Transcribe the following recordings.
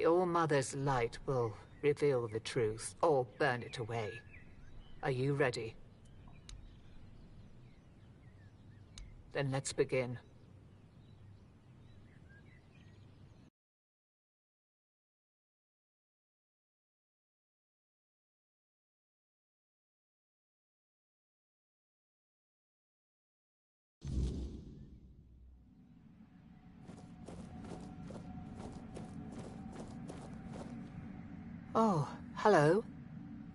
The All-Mother's light will reveal the truth, or burn it away. Are you ready? Then let's begin. Oh, hello.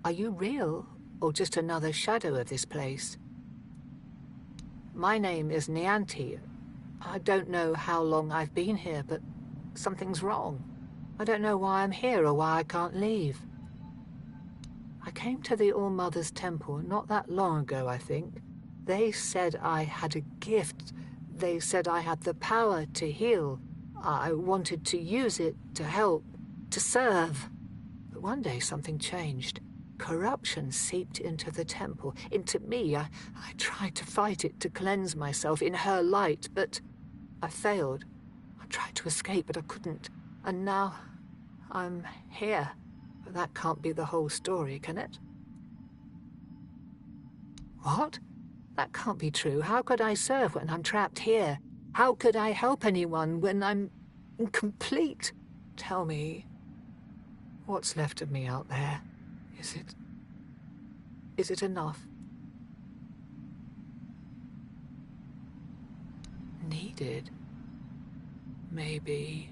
Are you real, or just another shadow of this place? My name is Nianti. I don't know how long I've been here, but something's wrong. I don't know why I'm here or why I can't leave. I came to the All-Mother's temple not that long ago, I think. They said I had a gift. They said I had the power to heal. I wanted to use it to help, to serve. But one day something changed. Corruption seeped into the temple, into me. I tried to fight it, to cleanse myself in her light, but I failed. I tried to escape, but I couldn't. And now I'm here. But that can't be the whole story, can it? What? That can't be true. How could I serve when I'm trapped here? How could I help anyone when I'm incomplete? Tell me, what's left of me out there? Is it enough? Needed? Maybe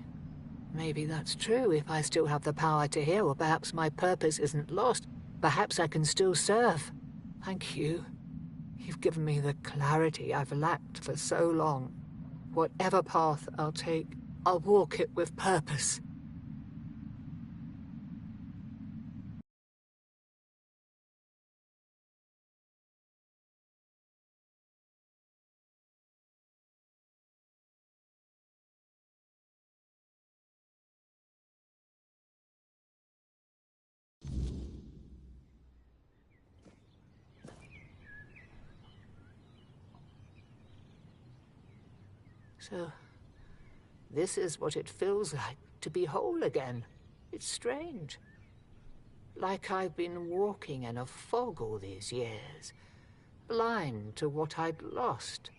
that's true if I still have the power to heal, or perhaps my purpose isn't lost. Perhaps I can still serve. Thank you. You've given me the clarity I've lacked for so long. Whatever path I'll take, I'll walk it with purpose. So, this is what it feels like to be whole again. It's strange. Like I've been walking in a fog all these years, blind to what I'd lost.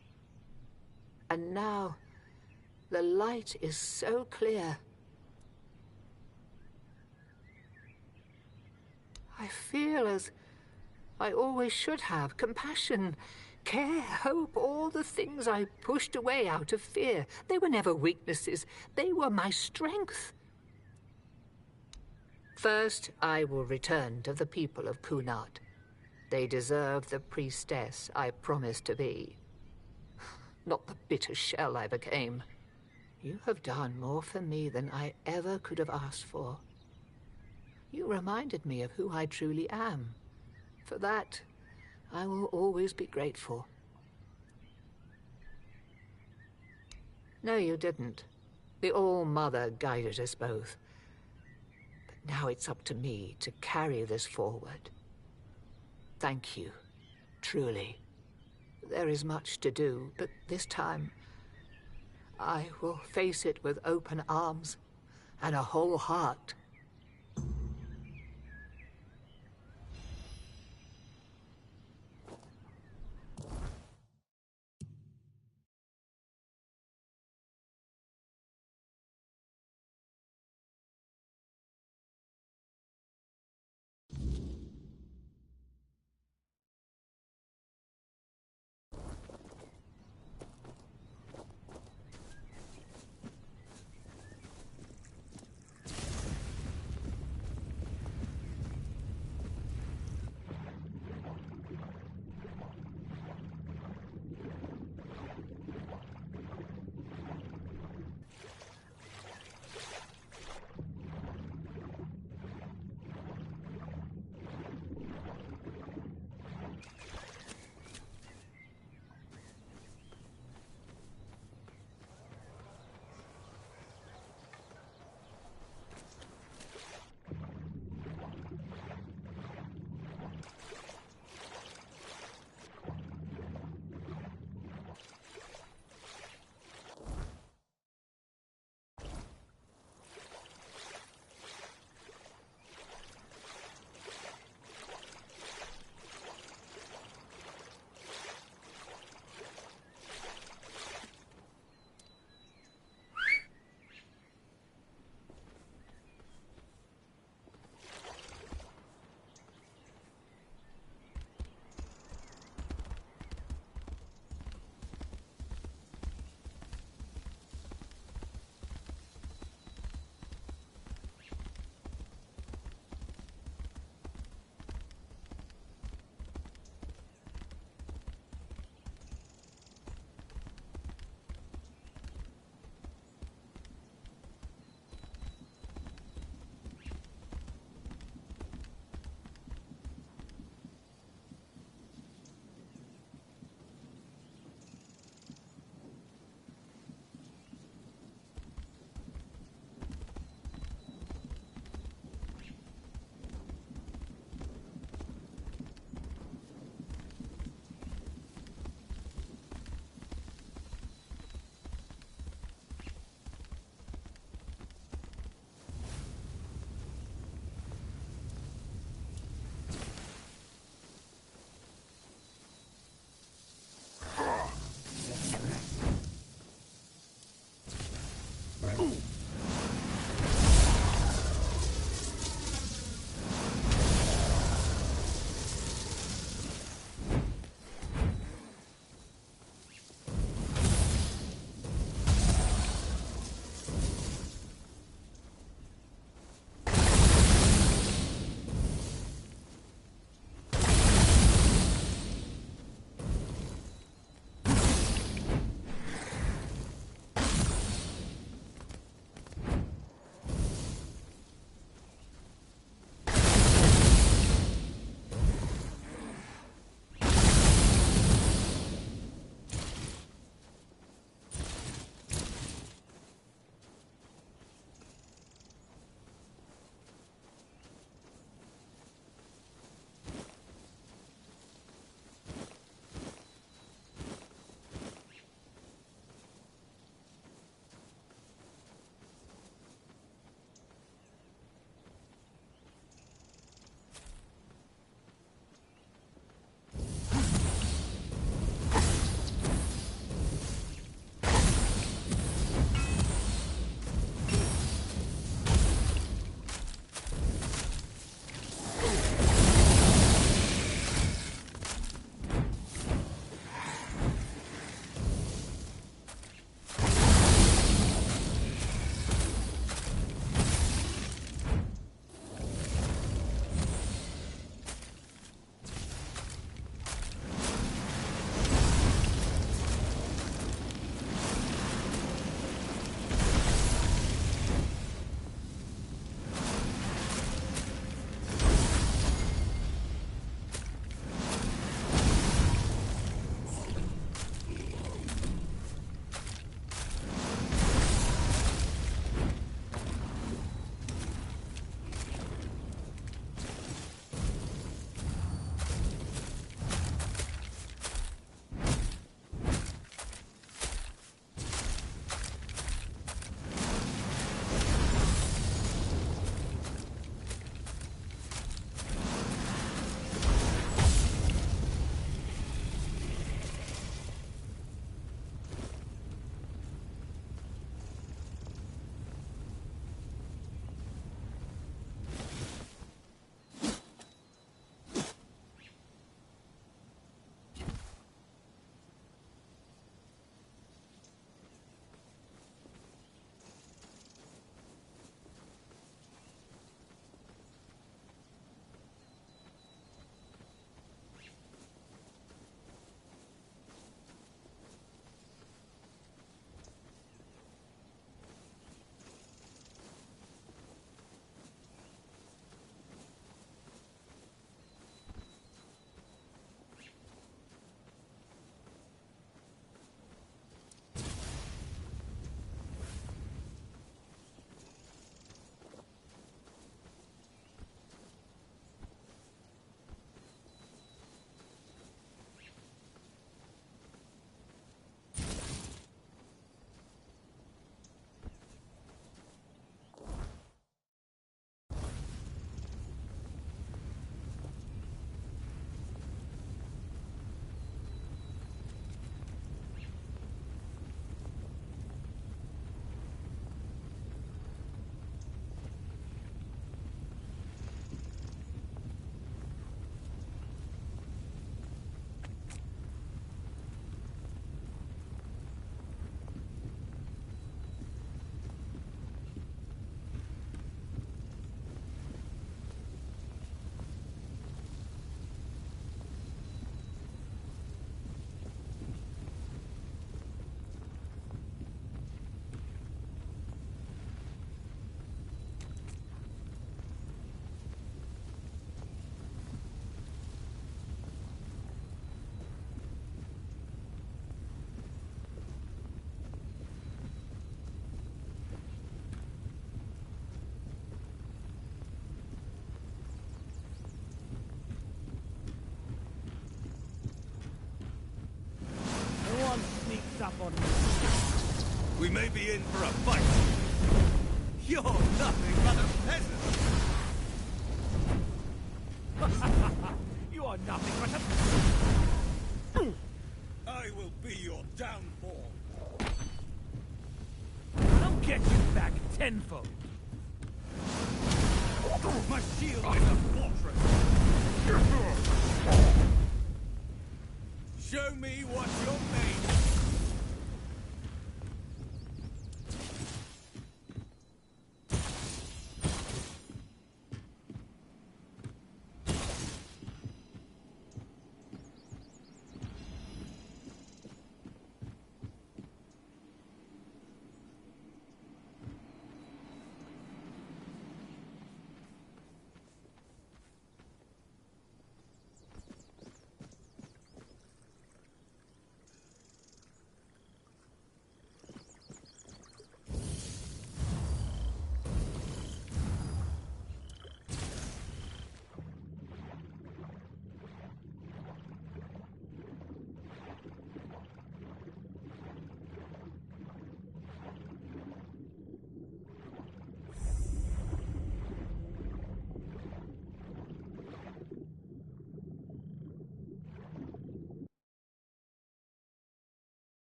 And now, the light is so clear. I feel as I always should have: compassion, care, hope, all the things I pushed away out of fear. They were never weaknesses. They were my strength. First, I will return to the people of Kunat. They deserve the priestess I promised to be, not the bitter shell I became. You have done more for me than I ever could have asked for. You reminded me of who I truly am. For that, I will always be grateful. No, you didn't. The All-Mother guided us both. But now it's up to me to carry this forward. Thank you, truly. There is much to do, but this time, I will face it with open arms and a whole heart. on me. We may be in for a fight. You're nothing but a peasant. You are nothing but a... I will be your downfall. I'll get you back tenfold. My shield is a fortress. Show me what you're made of.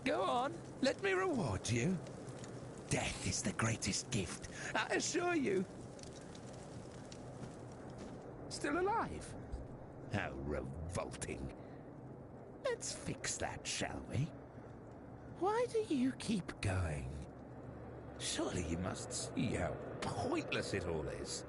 Go on, let me reward you. Death is the greatest gift, I assure you. Still alive? How revolting. Let's fix that, shall we? Why do you keep going? Surely you must see how pointless it all is.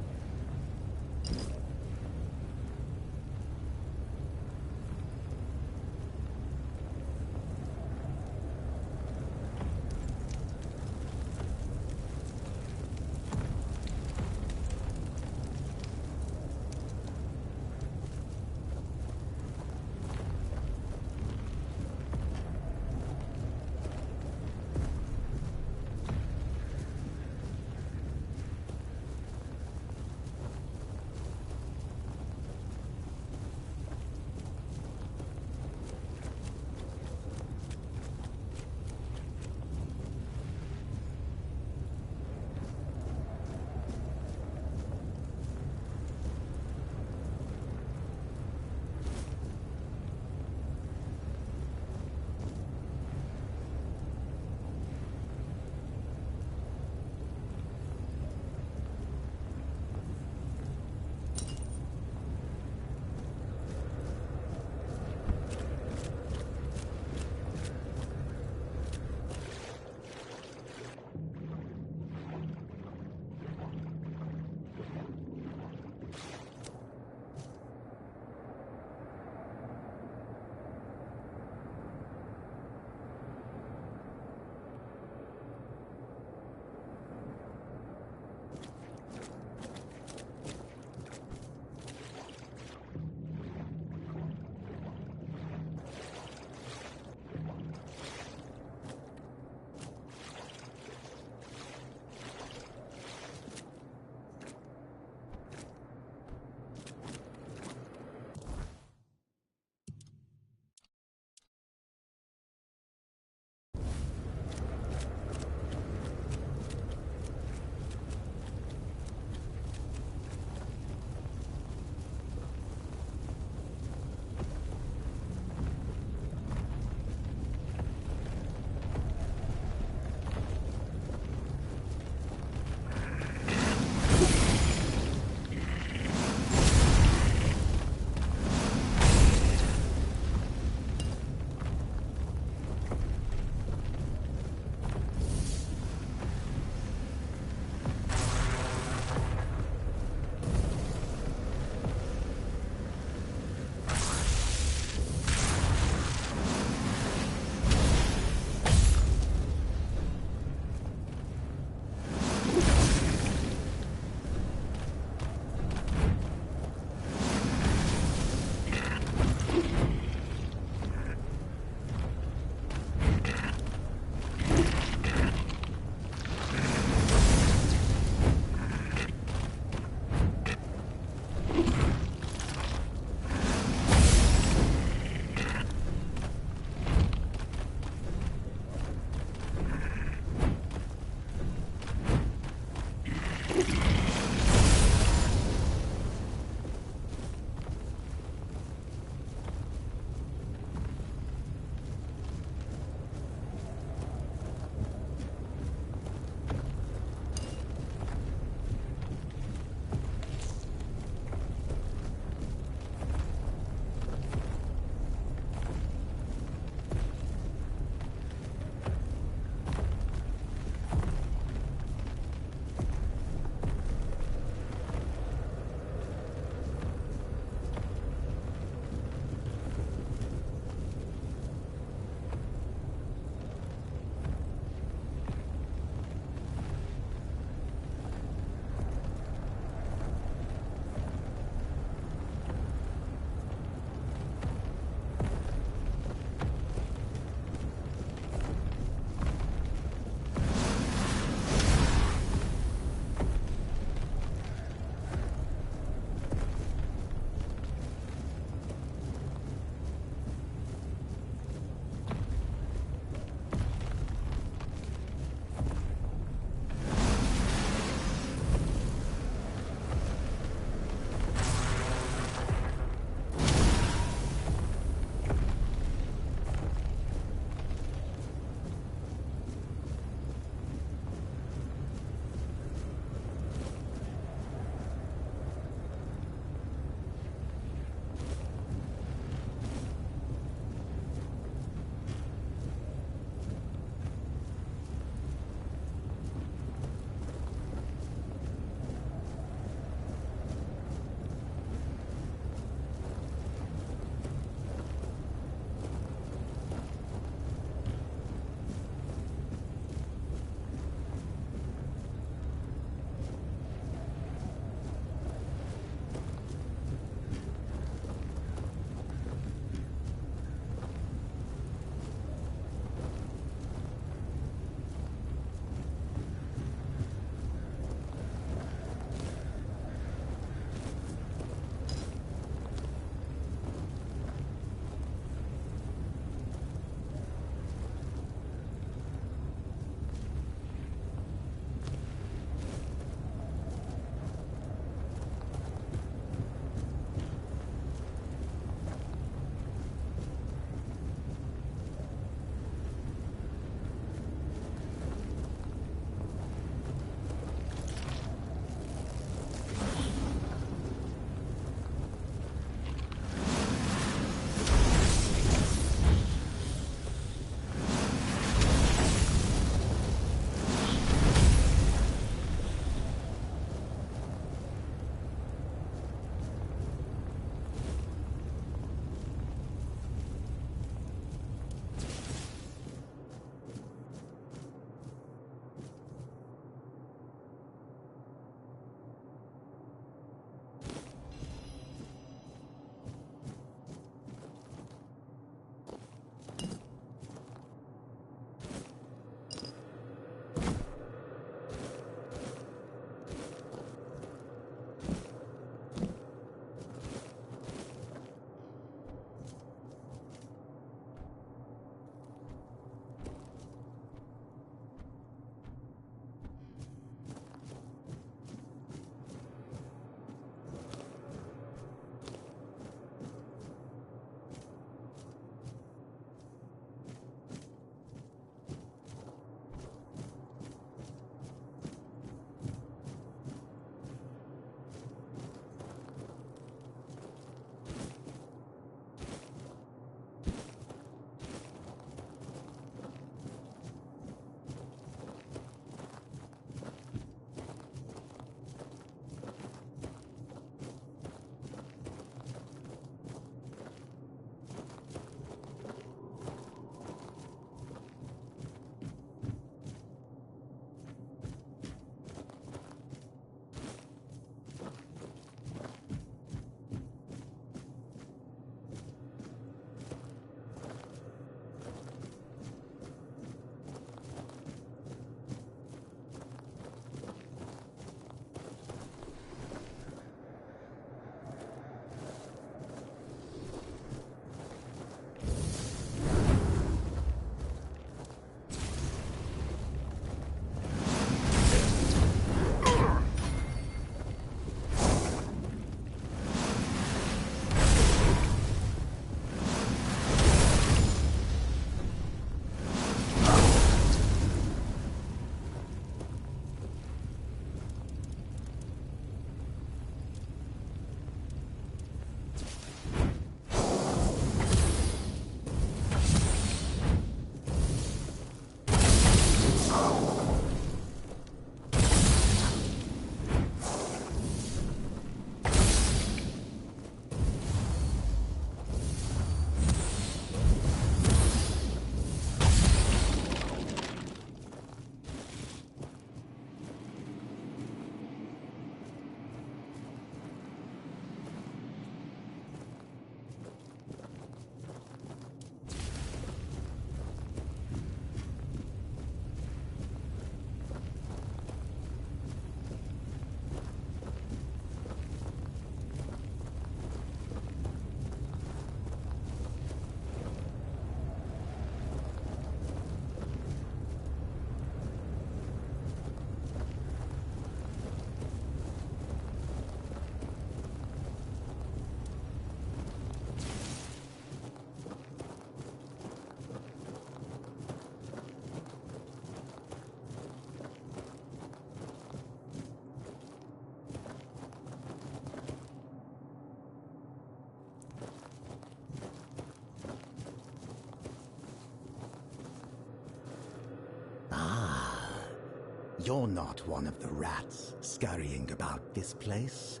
You're not one of the rats scurrying about this place.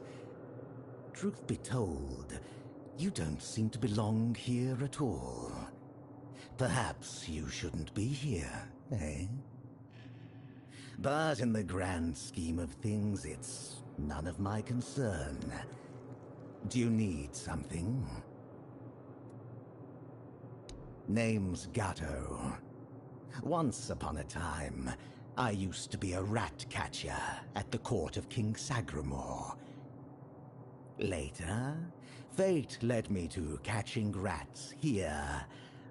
Truth be told, you don't seem to belong here at all. Perhaps you shouldn't be here, eh? But in the grand scheme of things, it's none of my concern. Do you need something? Name's Gatto. Once upon a time, I used to be a rat catcher at the court of King Sagramore. Later, fate led me to catching rats here,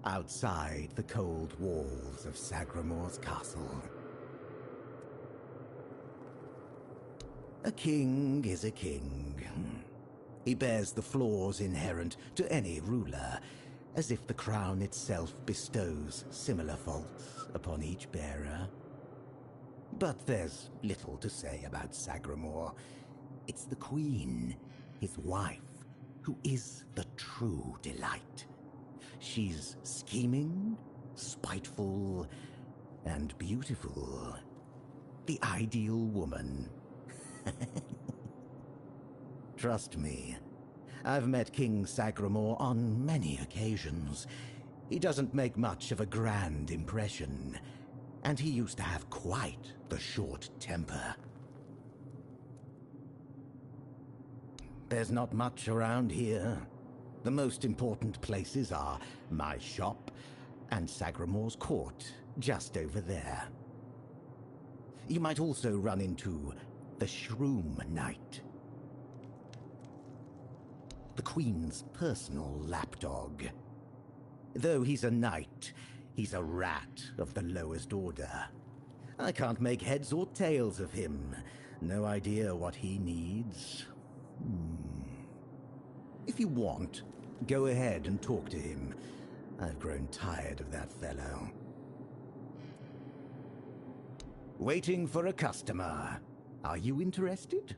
outside the cold walls of Sagramore's castle. A king is a king. He bears the flaws inherent to any ruler, as if the crown itself bestows similar faults upon each bearer. But there's little to say about Sagramore. It's the queen, his wife, who is the true delight. She's scheming, spiteful, and beautiful. The ideal woman. Trust me, I've met King Sagramore on many occasions. He doesn't make much of a grand impression, and he used to have quite the short temper. There's not much around here. The most important places are my shop and Sagramore's court, just over there. You might also run into the Shroom Knight, the Queen's personal lapdog. Though he's a knight, he's a rat of the lowest order. I can't make heads or tails of him. No idea what he needs. If you want, go ahead and talk to him. I've grown tired of that fellow. Waiting for a customer. Are you interested?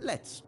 Let's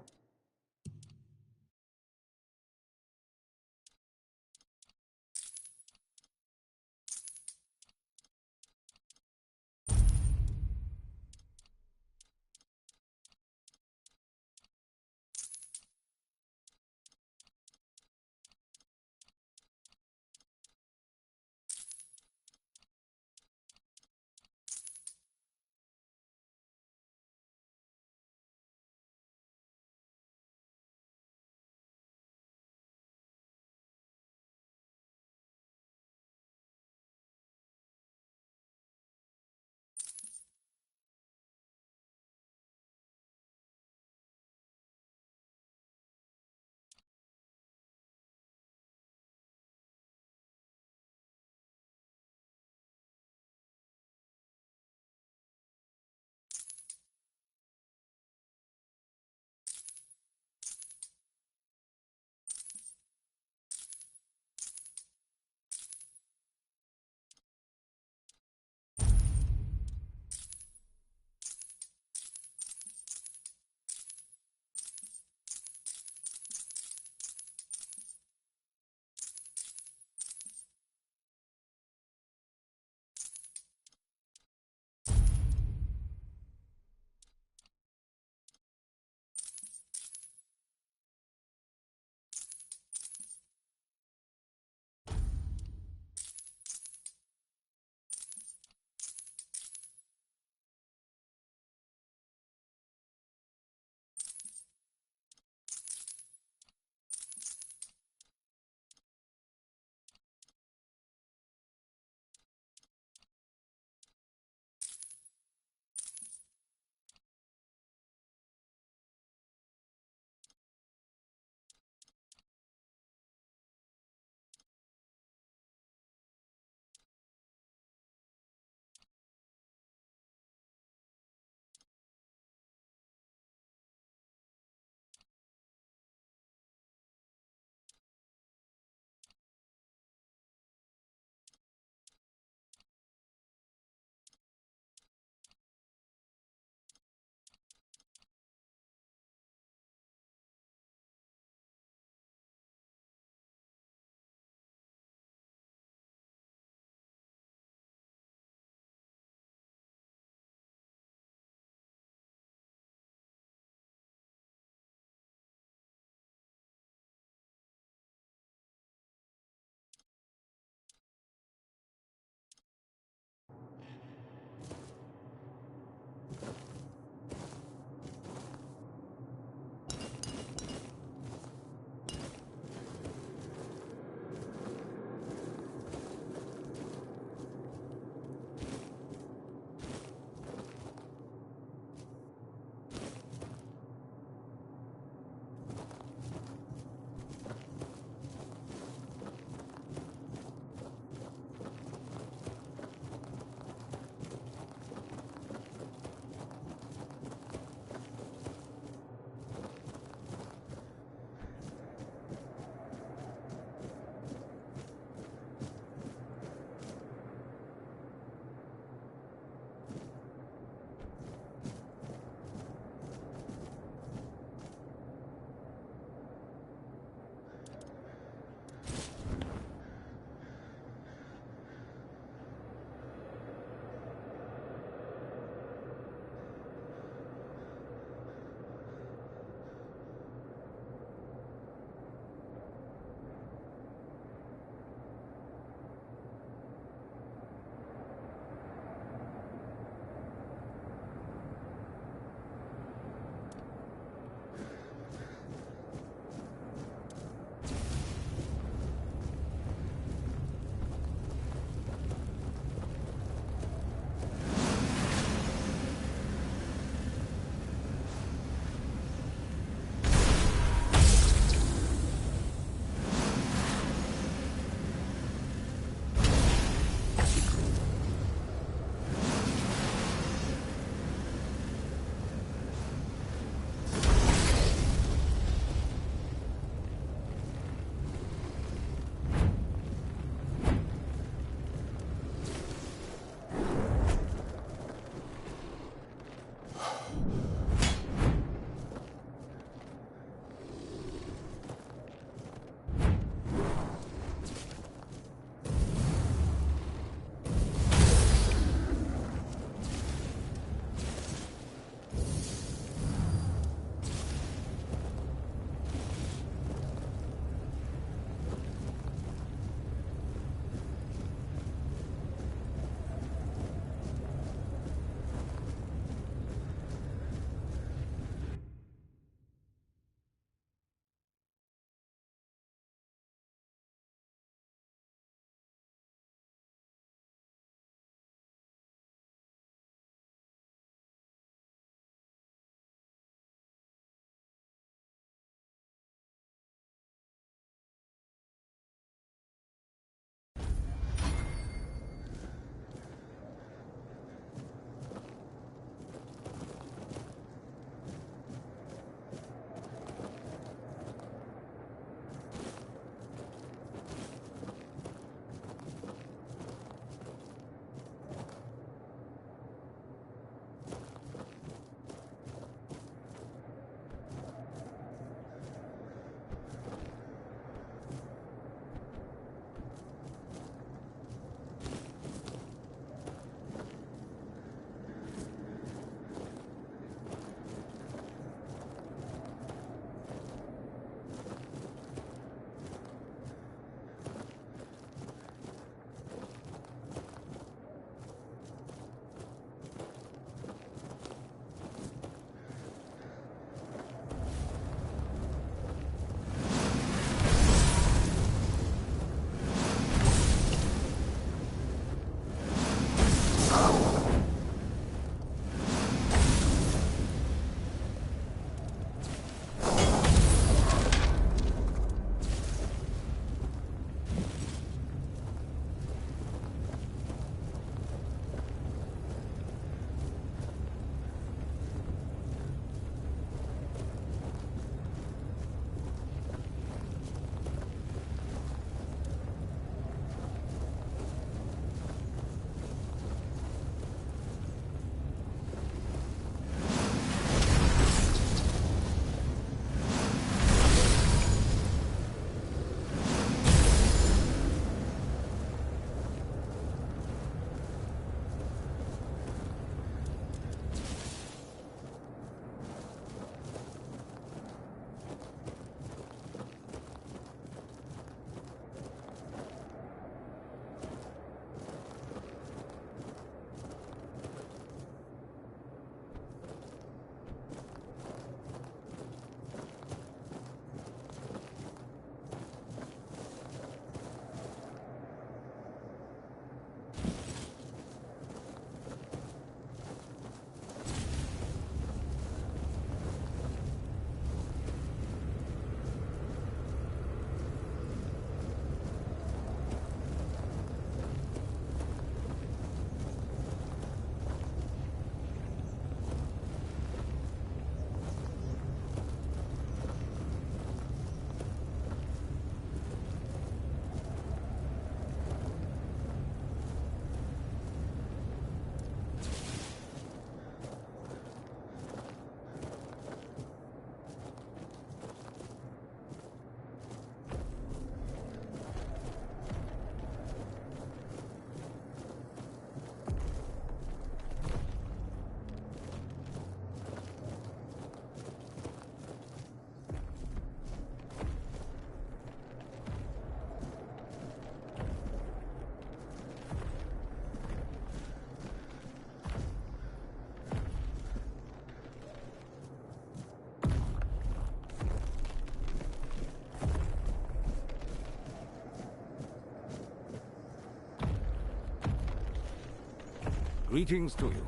Greetings to you,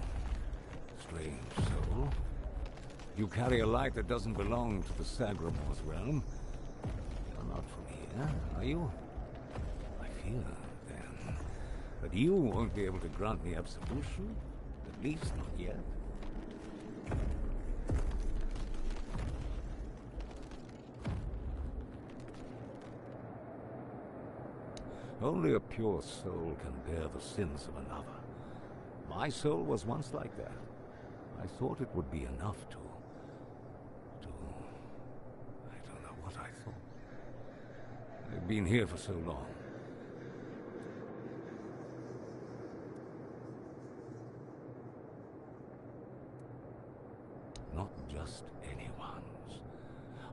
strange soul. You carry a light that doesn't belong to the Sagramor's realm. You're not from here, are you? I fear, then, that you won't be able to grant me absolution, at least not yet. Only a pure soul can bear the sins of another. My soul was once like that. I thought it would be enough to... I don't know what I thought. I've been here for so long. Not just anyone's.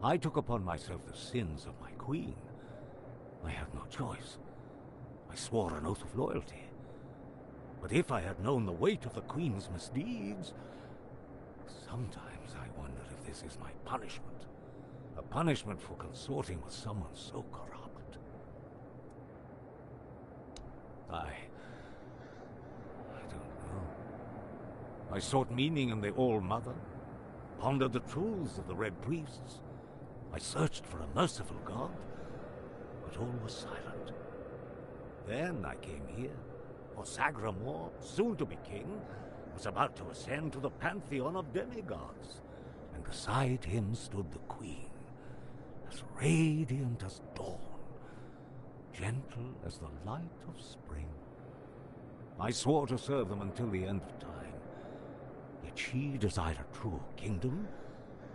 I took upon myself the sins of my queen. I had no choice. I swore an oath of loyalty. But if I had known the weight of the Queen's misdeeds... Sometimes I wonder if this is my punishment. A punishment for consorting with someone so corrupt. I don't know. I sought meaning in the All-Mother, pondered the truths of the Red Priests. I searched for a merciful God, but all was silent. Then I came here, for Sagramor, soon to be king, was about to ascend to the pantheon of demigods, and beside him stood the queen, as radiant as dawn, gentle as the light of spring. I swore to serve them until the end of time, yet she desired a true kingdom,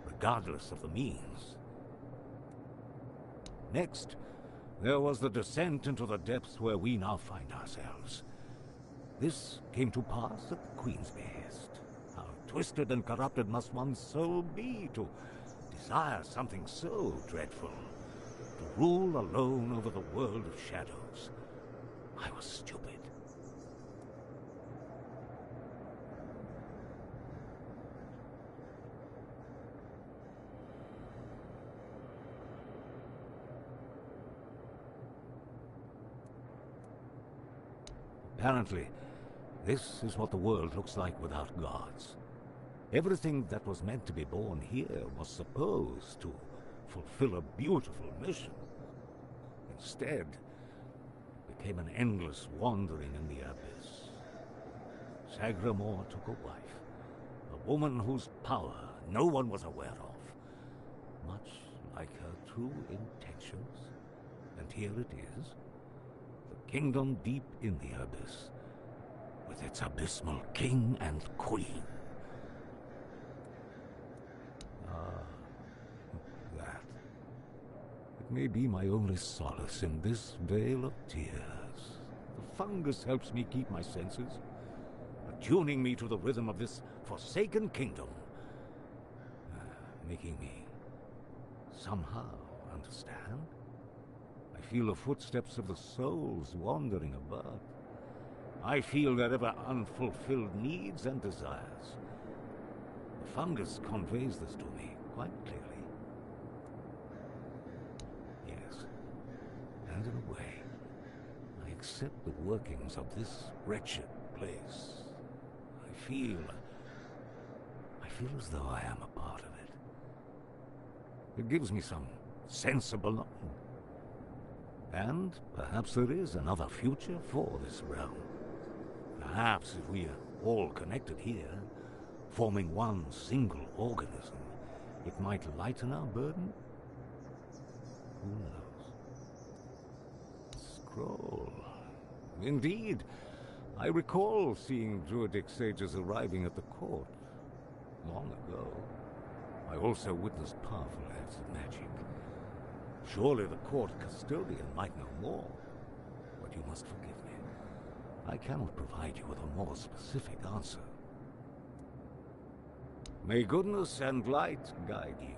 regardless of the means. Next, there was the descent into the depths where we now find ourselves. This came to pass at the Queen's behest. How twisted and corrupted must one's soul be to desire something so dreadful, to rule alone over the world of shadows. I was stupid. Apparently, this is what the world looks like without gods. Everything that was meant to be born here was supposed to fulfill a beautiful mission. Instead, became an endless wandering in the abyss. Sagramor took a wife, a woman whose power no one was aware of, much like her true intentions. And here it is, the kingdom deep in the abyss, with its abysmal king and queen. That. It may be my only solace in this vale of tears. The fungus helps me keep my senses, attuning me to the rhythm of this forsaken kingdom, making me somehow understand. I feel the footsteps of the souls wandering about. I feel their ever unfulfilled needs and desires. The fungus conveys this to me quite clearly. Yes, and in a way, I accept the workings of this wretched place. I feel as though I am a part of it. It gives me some sense of belonging. And perhaps there is another future for this realm. Perhaps if we are all connected here, forming one single organism, it might lighten our burden? Who knows? Scroll. Indeed, I recall seeing druidic sages arriving at the court long ago. I also witnessed powerful acts of magic. Surely the court custodian might know more, but you must forgive me. I cannot provide you with a more specific answer. May goodness and light guide you.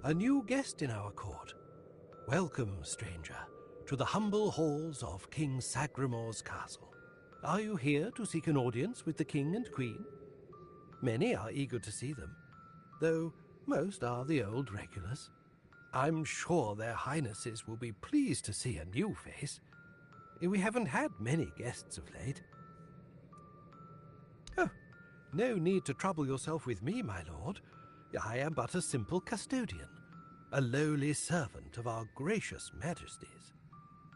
a new guest in our court. Welcome, stranger, to the humble halls of King Sagramor's castle. Are you here to seek an audience with the king and queen? Many are eager to see them, though most are the old regulars. I'm sure their highnesses will be pleased to see a new face. We haven't had many guests of late. Oh, no need to trouble yourself with me, my lord. I am but a simple custodian, a lowly servant of our gracious majesties.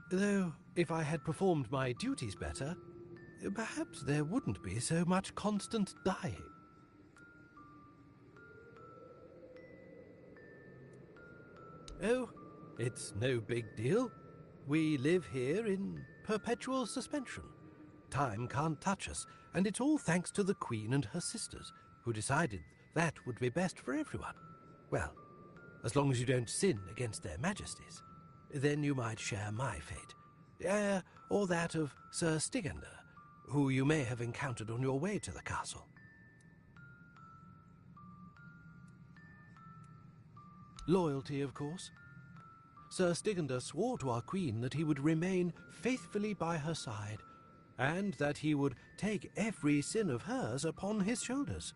Though, if I had performed my duties better, perhaps there wouldn't be so much constant dying. Oh, it's no big deal. We live here in perpetual suspension. Time can't touch us, and it's all thanks to the Queen and her sisters, who decided that would be best for everyone. Well, as long as you don't sin against their majesties, then you might share my fate. Or that of Sir Stigander, who you may have encountered on your way to the castle. Loyalty, of course. Sir Stigander swore to our queen that he would remain faithfully by her side, and that he would take every sin of hers upon his shoulders.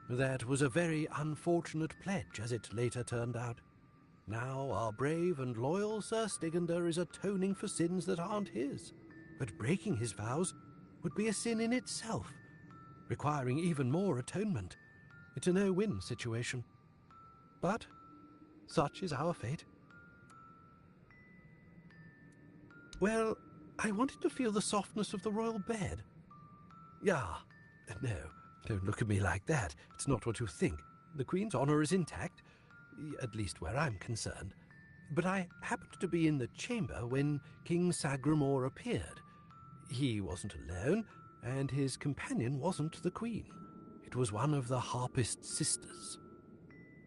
That was a very unfortunate pledge, as it later turned out. Now our brave and loyal Sir Stigander is atoning for sins that aren't his. But breaking his vows would be a sin in itself, requiring even more atonement. It's a no-win situation. But such is our fate. Well, I wanted to feel the softness of the royal bed. No, don't look at me like that. It's not what you think. The Queen's honor is intact, at least where I'm concerned. But I happened to be in the chamber when King Sagramor appeared. He wasn't alone, and his companion wasn't the Queen. It was one of the Harpist sisters.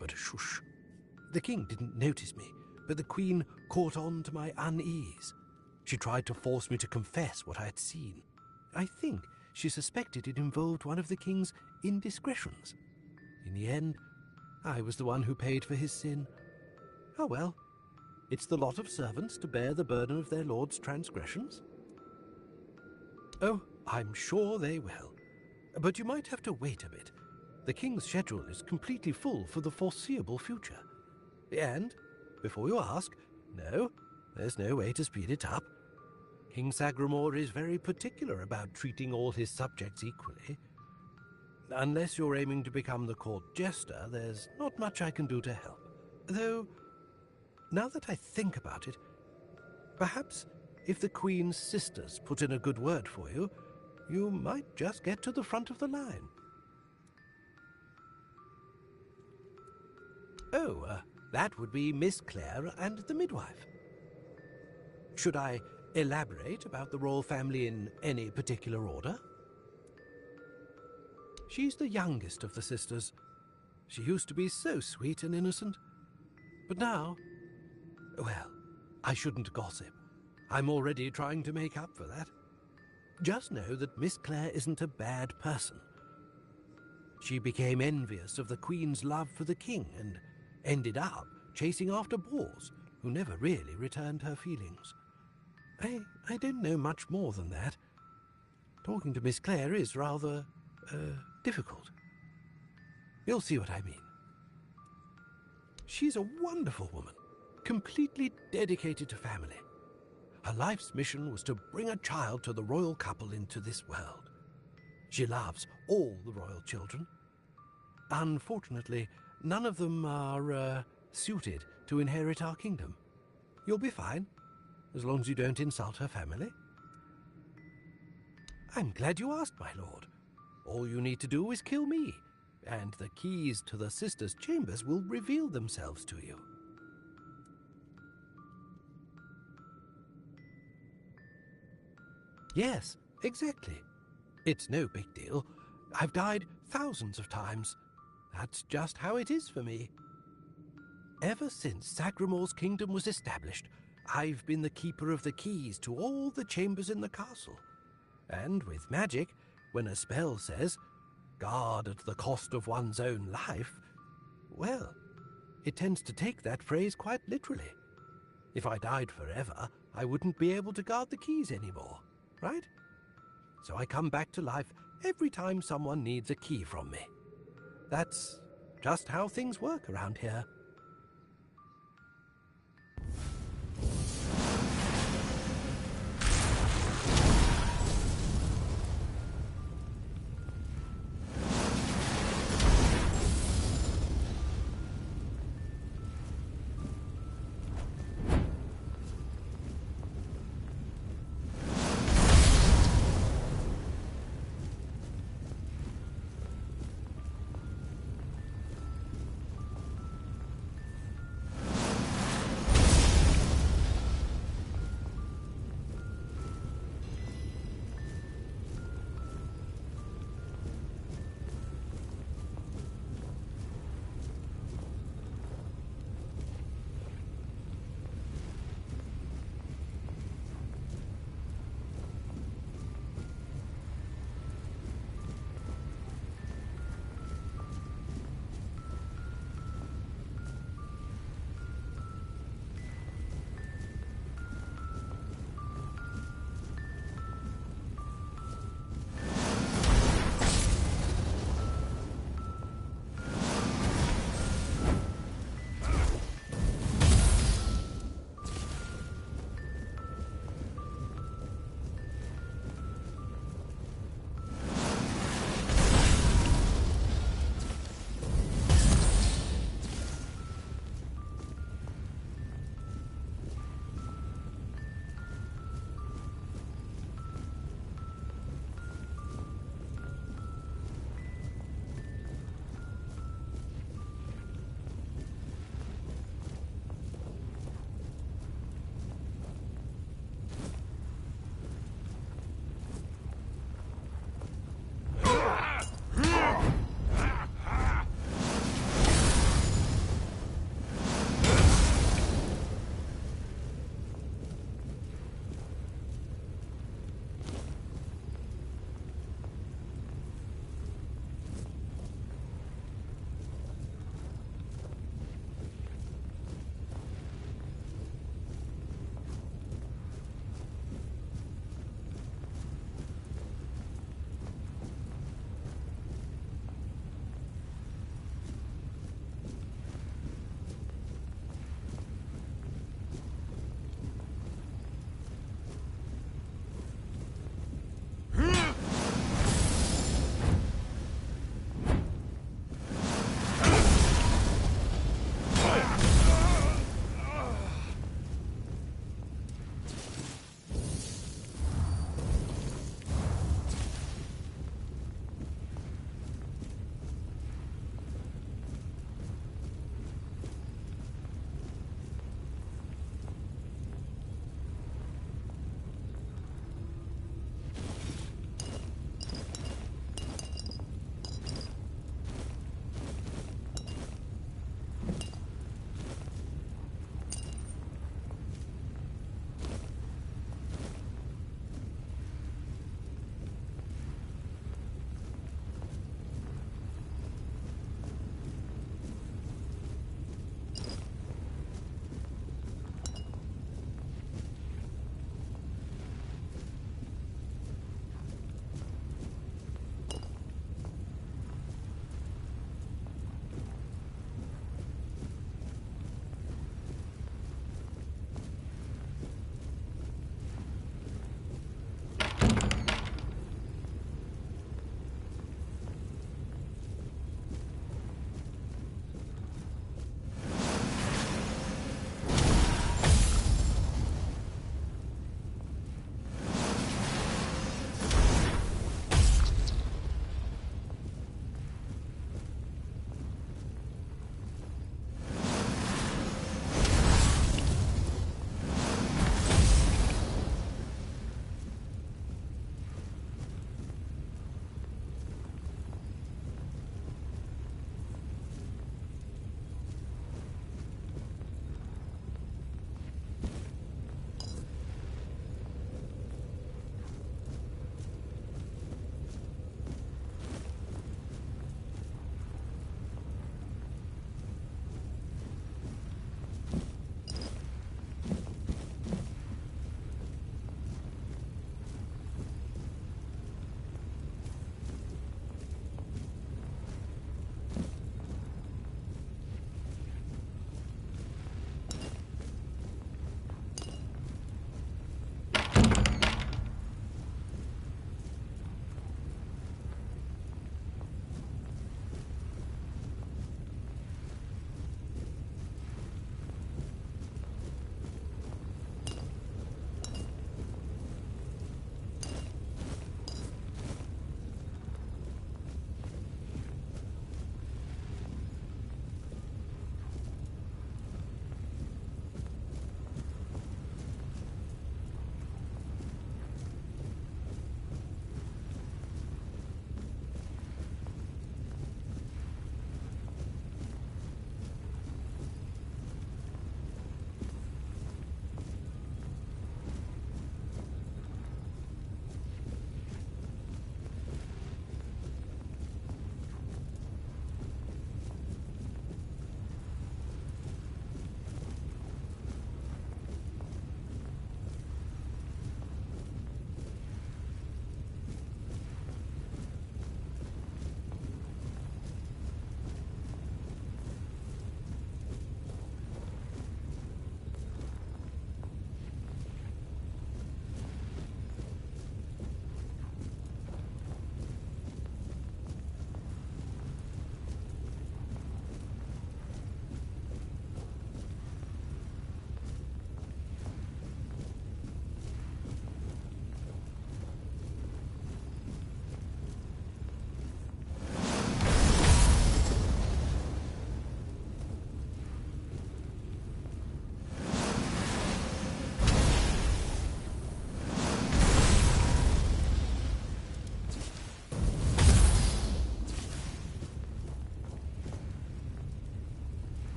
But shush. The king didn't notice me, but the Queen caught on to my unease. She tried to force me to confess what I had seen. I think she suspected it involved one of the king's indiscretions. In the end, I was the one who paid for his sin. Oh well, it's the lot of servants to bear the burden of their lord's transgressions. Oh, I'm sure they will. But you might have to wait a bit. The king's schedule is completely full for the foreseeable future. And, before you ask, no, there's no way to speed it up. King Sagramor is very particular about treating all his subjects equally. Unless you're aiming to become the court jester, there's not much I can do to help. Though, now that I think about it, perhaps if the Queen's sisters put in a good word for you, you might just get to the front of the line. Oh, that would be Miss Clare and the midwife. Should I elaborate about the royal family in any particular order? She's the youngest of the sisters. She used to be so sweet and innocent. But now, well, I shouldn't gossip. I'm already trying to make up for that. Just know that Miss Clare isn't a bad person. She became envious of the Queen's love for the king and ended up chasing after boars who never really returned her feelings. I don't know much more than that. Talking to Miss Clare is rather, difficult. You'll see what I mean. She's a wonderful woman, completely dedicated to family. Her life's mission was to bring a child to the royal couple into this world. She loves all the royal children. Unfortunately, none of them are, suited to inherit our kingdom. You'll be fine, as long as you don't insult her family. I'm glad you asked, my lord. All you need to do is kill me, and the keys to the sisters' chambers will reveal themselves to you. Yes, exactly. It's no big deal. I've died thousands of times. That's just how it is for me. Ever since Sagramor's kingdom was established, I've been the keeper of the keys to all the chambers in the castle. And with magic, when a spell says, guard at the cost of one's own life, well, it tends to take that phrase quite literally. If I died forever, I wouldn't be able to guard the keys anymore, right? So I come back to life every time someone needs a key from me. That's just how things work around here.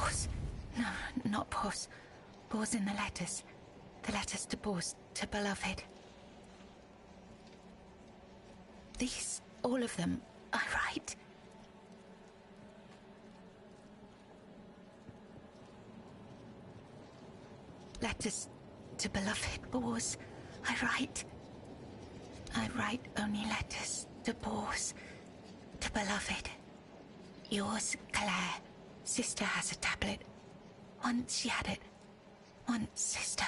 Pause. No, not pause. Pause in the letters. The letters to pause, to beloved. These, all of them, I write. Letters to beloved Bors, I write. I write only letters to Bors, to beloved. Yours, Claire. Sister has a tablet. Once she had it. Once, sister.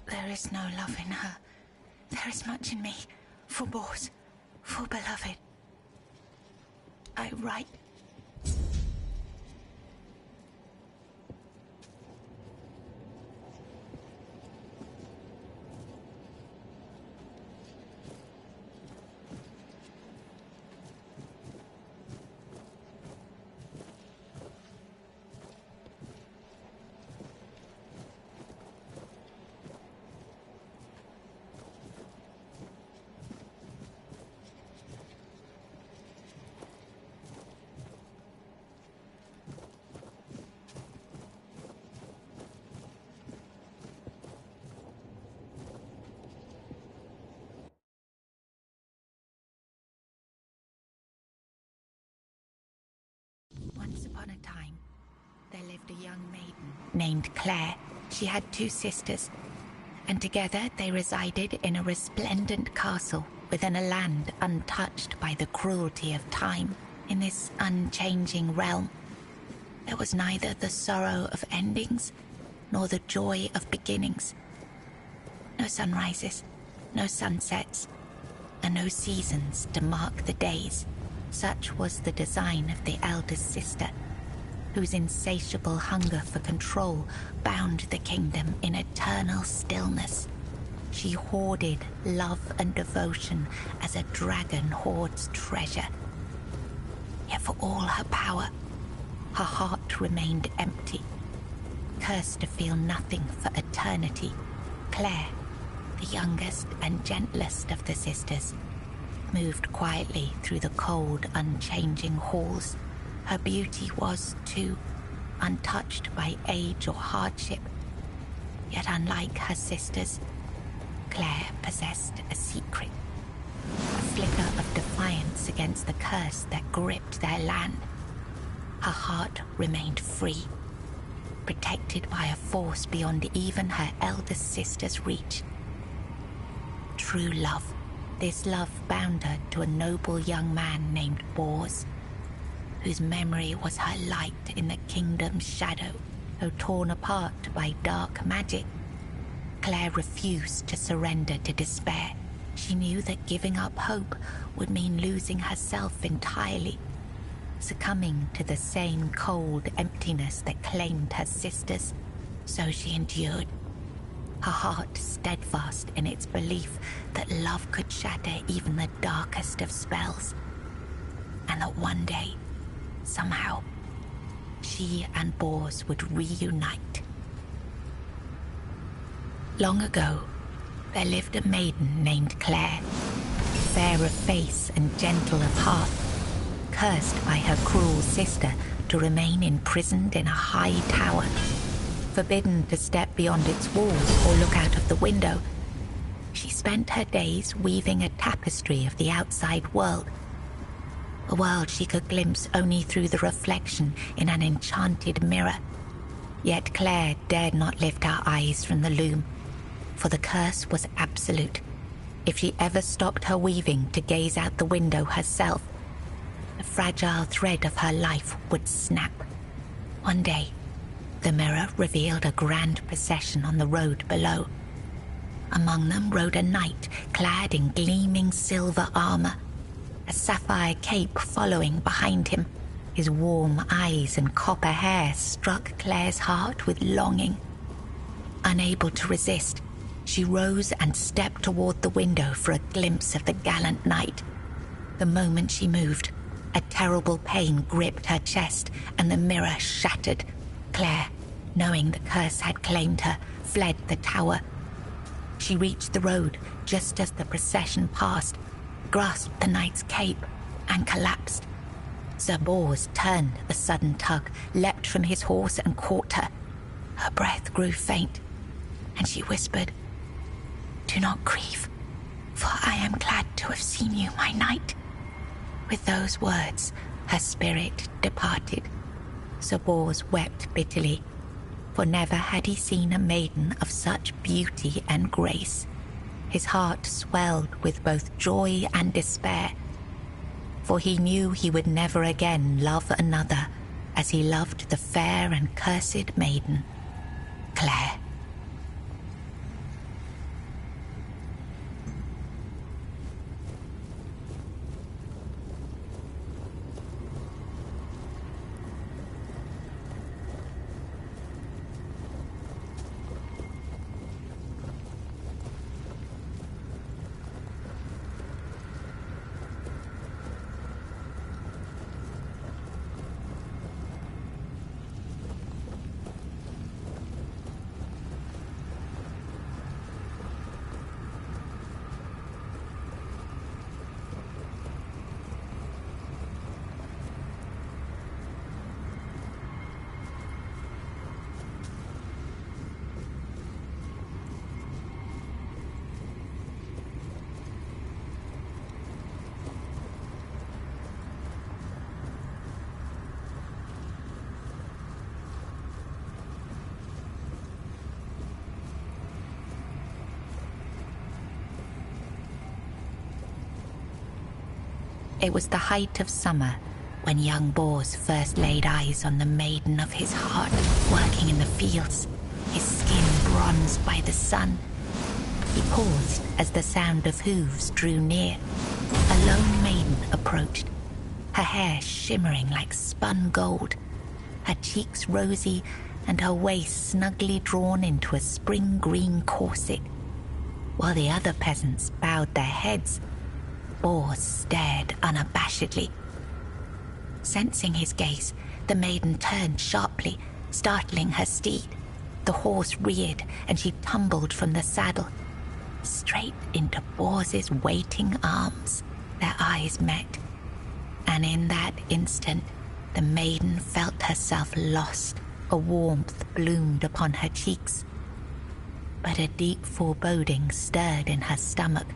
There is no love in her. There is much in me. For Bors. For beloved. I write. Once upon a time, there lived a young maiden named Claire. She had 2 sisters, and together they resided in a resplendent castle within a land untouched by the cruelty of time. In this unchanging realm, there was neither the sorrow of endings nor the joy of beginnings. No sunrises, no sunsets, and no seasons to mark the days. Such was the design of the eldest sister, whose insatiable hunger for control bound the kingdom in eternal stillness. She hoarded love and devotion as a dragon hoards treasure. Yet for all her power, her heart remained empty, cursed to feel nothing for eternity. Claire, the youngest and gentlest of the sisters, moved quietly through the cold, unchanging halls. Her beauty was, too, untouched by age or hardship. Yet unlike her sisters, Claire possessed a secret, a flicker of defiance against the curse that gripped their land. Her heart remained free, protected by a force beyond even her eldest sister's reach. True love. This love bound her to a noble young man named Bors, whose memory was her light in the kingdom's shadow, though torn apart by dark magic. Claire refused to surrender to despair. She knew that giving up hope would mean losing herself entirely, succumbing to the same cold emptiness that claimed her sisters. So she endured, her heart steadfast in its belief that love could shatter even the darkest of spells, and that one day, somehow, she and Bors would reunite. Long ago, there lived a maiden named Claire, fair of face and gentle of heart, cursed by her cruel sister to remain imprisoned in a high tower, forbidden to step beyond its walls or look out of the window. She spent her days weaving a tapestry of the outside world, a world she could glimpse only through the reflection in an enchanted mirror. Yet Claire dared not lift her eyes from the loom, for the curse was absolute. If she ever stopped her weaving to gaze out the window herself, the fragile thread of her life would snap. One day, the mirror revealed a grand procession on the road below. Among them rode a knight clad in gleaming silver armor, a sapphire cape following behind him. His warm eyes and copper hair struck Claire's heart with longing. Unable to resist, she rose and stepped toward the window for a glimpse of the gallant knight. The moment she moved, a terrible pain gripped her chest and the mirror shattered. Claire, knowing the curse had claimed her, fled the tower. She reached the road just as the procession passed, grasped the knight's cape and collapsed. Sir Bors turned a sudden tug, leapt from his horse and caught her. Her breath grew faint, and she whispered, "Do not grieve, for I am glad to have seen you, my knight." With those words, her spirit departed. Sir Bors wept bitterly, for never had he seen a maiden of such beauty and grace. His heart swelled with both joy and despair, for he knew he would never again love another as he loved the fair and cursed maiden, Claire. It was the height of summer when young Bors first laid eyes on the maiden of his heart, working in the fields, his skin bronzed by the sun. He paused as the sound of hooves drew near. A lone maiden approached, her hair shimmering like spun gold, her cheeks rosy and her waist snugly drawn into a spring green corset. While the other peasants bowed their heads, Bors stared unabashedly. Sensing his gaze, the maiden turned sharply, startling her steed. The horse reared, and she tumbled from the saddle, straight into Bors's waiting arms. Their eyes met, and in that instant, the maiden felt herself lost. A warmth bloomed upon her cheeks, but a deep foreboding stirred in her stomach,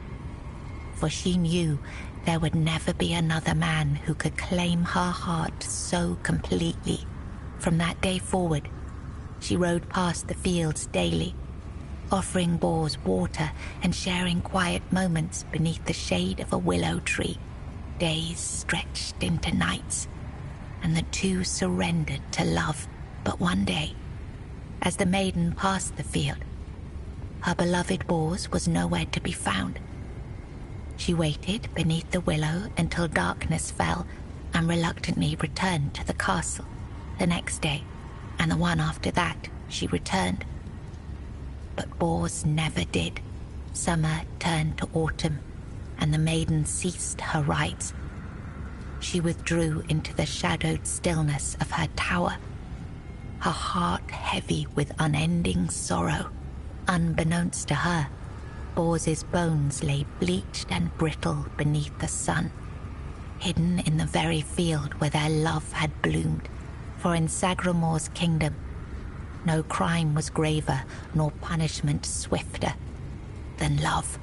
for she knew there would never be another man who could claim her heart so completely. From that day forward, she rode past the fields daily, offering Bors water and sharing quiet moments beneath the shade of a willow tree. Days stretched into nights, and the two surrendered to love. But one day, as the maiden passed the field, her beloved Bors was nowhere to be found. She waited beneath the willow until darkness fell and reluctantly returned to the castle. The next day, and the one after that, she returned. But Bors never did. Summer turned to autumn, and the maiden ceased her rides. She withdrew into the shadowed stillness of her tower, her heart heavy with unending sorrow. Unbeknownst to her, Bors's bones lay bleached and brittle beneath the sun, hidden in the very field where their love had bloomed. For in Sagramor's kingdom, no crime was graver nor punishment swifter than love.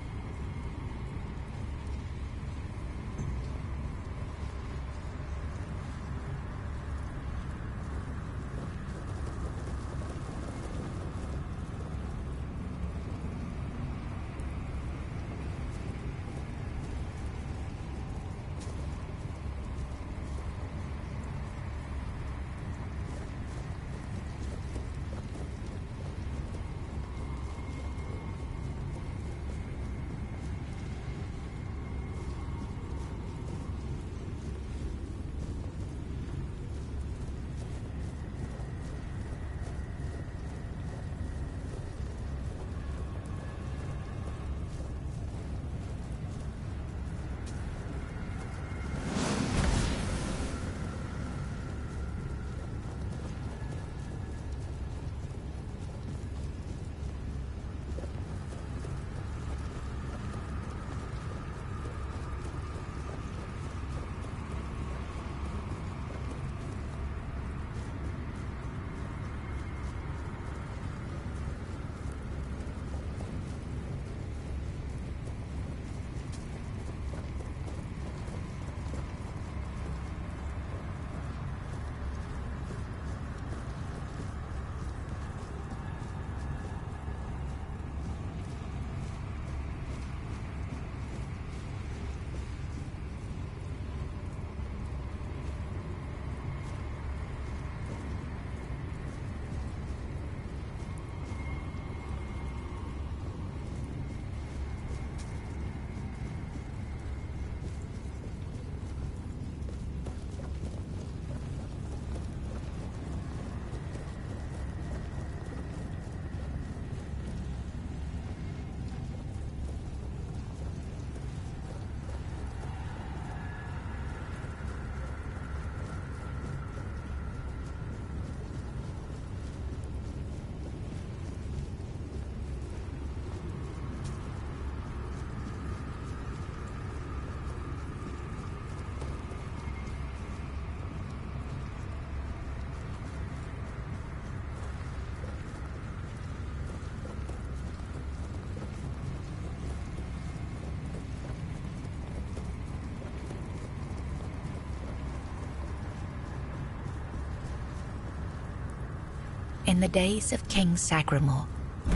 In the days of King Sagramore,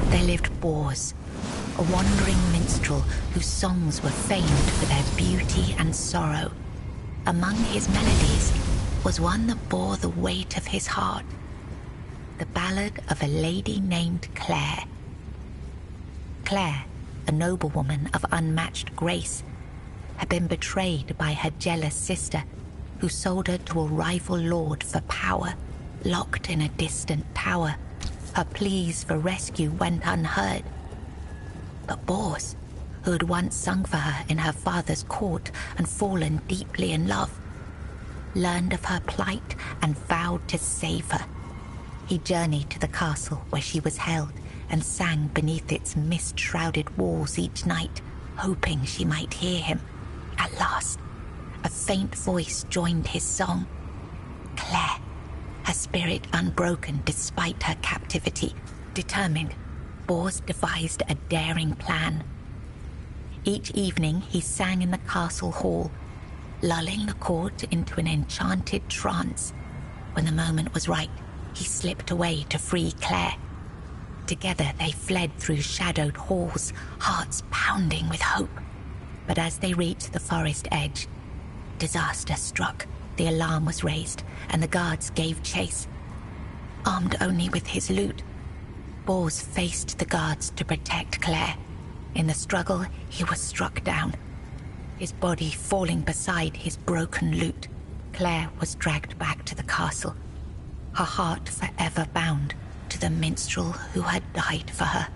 there lived Bors, a wandering minstrel whose songs were famed for their beauty and sorrow. Among his melodies was one that bore the weight of his heart, the ballad of a lady named Claire. Claire, a noblewoman of unmatched grace, had been betrayed by her jealous sister, who sold her to a rival lord for power. Locked in a distant tower, her pleas for rescue went unheard. But Bors, who had once sung for her in her father's court and fallen deeply in love, learned of her plight and vowed to save her. He journeyed to the castle where she was held and sang beneath its mist-shrouded walls each night, hoping she might hear him. At last, a faint voice joined his song. Claire, her spirit unbroken despite her captivity, determined, Bors devised a daring plan. Each evening he sang in the castle hall, lulling the court into an enchanted trance. When the moment was right, he slipped away to free Claire. Together they fled through shadowed halls, hearts pounding with hope. But as they reached the forest edge, disaster struck. The alarm was raised, and the guards gave chase. Armed only with his lute, Bors faced the guards to protect Claire. In the struggle, he was struck down, his body falling beside his broken lute. Claire was dragged back to the castle, her heart forever bound to the minstrel who had died for her.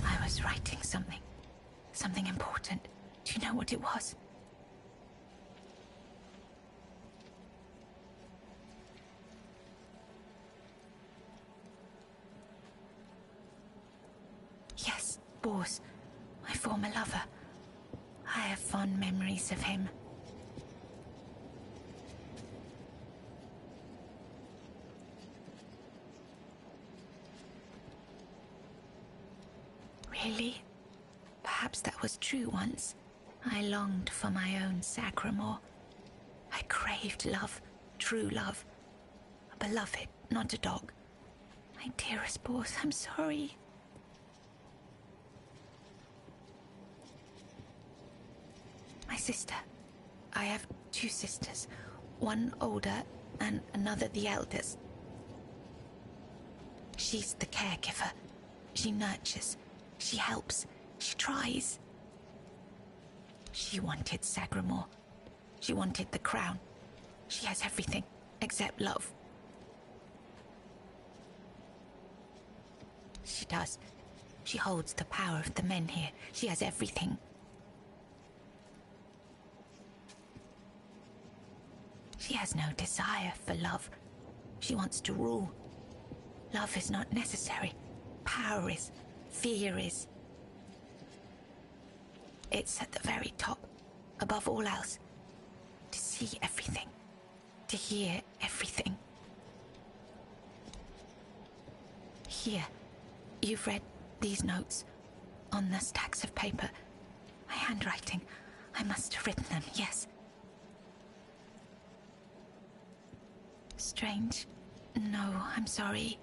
I was writing something important. Do you know what it was? Yes, Bors, my former lover. I have fond memories of him. Really? Perhaps that was true once. I longed for my own Sagramore. I craved love, true love. A beloved, not a dog. My dearest Bors, I'm sorry. My sister. I have two sisters. One older and another the eldest. She's the caregiver. She nurtures. She helps. She tries. She wanted Sagramore. She wanted the crown. She has everything except love. She does. She holds the power of the men here. She has everything. She has no desire for love. She wants to rule. Love is not necessary. Power is. Fear is. It's at the very top, above all else. To see everything. To hear everything. Here, you've read these notes on the stacks of paper. My handwriting. I must have written them, yes. Strange. No, I'm sorry.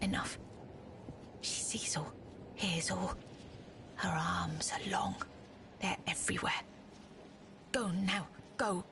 Enough. She sees all, hears all. Her arms are long. They're everywhere. Go now, go.